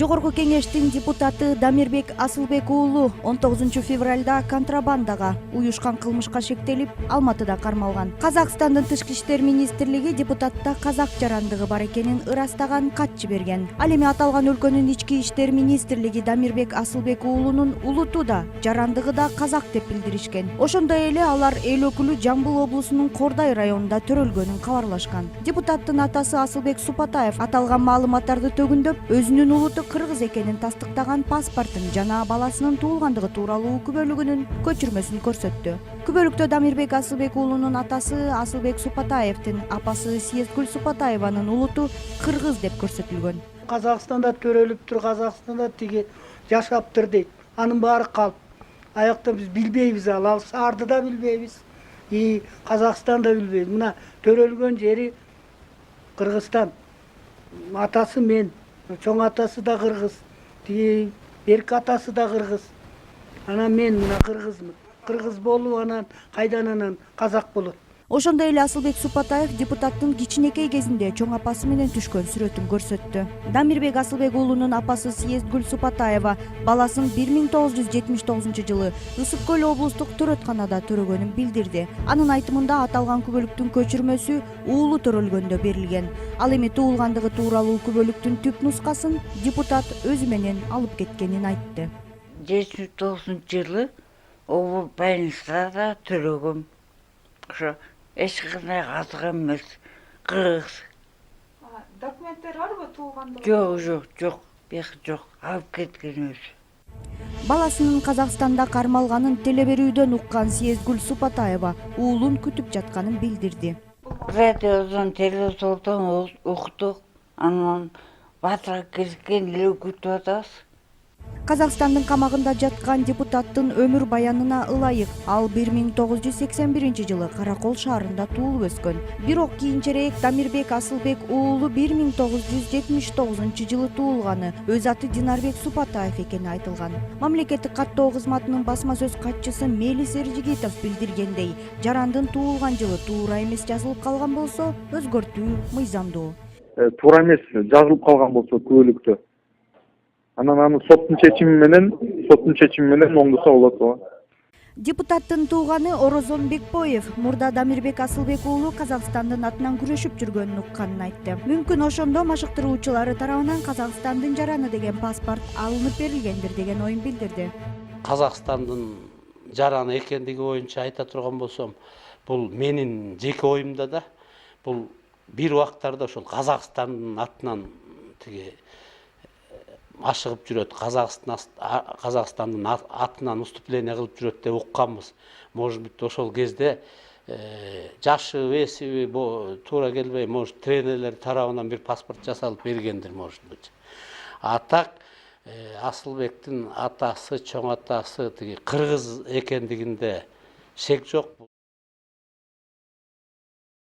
Жогорку Кең депутаты Дамирбек Асылбек уулу 19 февралда контрабандага уюшкан кылмышка шектелип, Алматыда кармалган. Казакстандын тышкы иштер министрлиги депутатта казак жарандыгы бар экенин ырастаган кат жиберген. Ал эми аталган өлкөнүн ички иштер министрлиги Дамирбек Асылбек уулунун улуту да жарандыгы да казак деп билдиришкен. Ошондой эле алар эл өкүлү Жамбыл облусунун Кордай районунда төрөлгөнүн кабарлашкан. Депутаттын атасы Асылбек Супатаев аталган маалыматтарды төгүндөп, өзүнүн улуту кыргыз экенин тастыктаган паспортун жана баласынын туулгандыгы тууралуу күбөлүгүнүн көчүрмөсүн көрсөттү. Күбөлүктө Дамирбек Асылбек уулунун атасы Асылбек Супатаевдин апасы Супатаеванын улуту кыргыз деп көрсөтүлгөн. Казакстанда төрөлүптүр, Казакстанда тиги жашаптыр дейт. Анын баары калп. Аякта биз билбейбиз, ал шаарды да билбейбиз. Казакстанда билбейбиз. Мына төрөлгөн жери Кыргызстан. Атасы мен, чоң атасы да кыргыз, тиги эрки атасы да кыргыз. Анан мен мына кыргызмын. Кыргыз болуп анан кайдан казак болот. Ошондой эле Асылбек Супатаев депутаттын кичинекей кезинде чоң апасы менен түшкөн сүрөтүн көрсөттү. Дамирбек Асылбек уулунун апасы Супатаева баласын 1979 жылы Ысык көл облустук төрөтканада төрөгөнүн билдирди. Анын айтымында аталган күбөлүктүн көчүрмөсү уулу төрөлгөндө берилген. Ал эми туулгандыгы тууралуу күбөлүктүн түп нускасын депутат өзү менен алып кеткенин айтты. 79 жылы уулу больницада төрөгөм. Ошо эч кандай казак эмес, кыргыз. Документтер барбы туулганда? Жок, бек жок, алып кеткен өзү. Баласынын Казакстанда кармалганын телеберүүдөн уккан Супатаева уулун күтүп жатканын билдирди. Радиодон, телевизордон уктук, анан батырга келген эле күтүп атабыз. Казакстандын камагында жаткан депутаттын өмүр баянына ылайык, ал 1981 жылы Каракол шаарында туулуп өскөн. Бирок кийинчерээк Дамирбек Асылбек уулу 1979 жылы туулганы, өз аты Дамирбек Супатаев экени айтылган. Мамлекеттик каттоо кызматынын басма сөз катчысы билдиргендей, жарандын туулган жылы туура эмес жазылып калган болсо, өзгөртүү мыйзамдуу. Туура эмес жазылып калган болсо күбөлүктө. Анан аны соттун чечими менен оңдосо болот. Депутаттын тууганы Орозон Бекбоев мурда Дамирбек Асылбек уулу Казакстандын атынан күрөшүп жүргөнүн укканын айтты. Мүмкүн ошондо машыктыруучулары тарабынан Казакстандын жараны деген паспорт алынып берилгендир деген оюн билдирди. Казакстандын жараны экендиги боюнча айта турган болсом, бул менин жеке оюмда да, бул бир убактарда ошол Казакстандын атынан тиги ашыгып жүрөт, Казакстандын атынан выступление кылып жүрөт деп укканбыз. Может быть, ошол кезде жашы эсиби туура келбей, может, тренерлер тарабынан бир паспорт жасалып бергендир, может быть. А так Асылбектин атасы, чоң атасы тиги кыргыз экендигинде шек жок.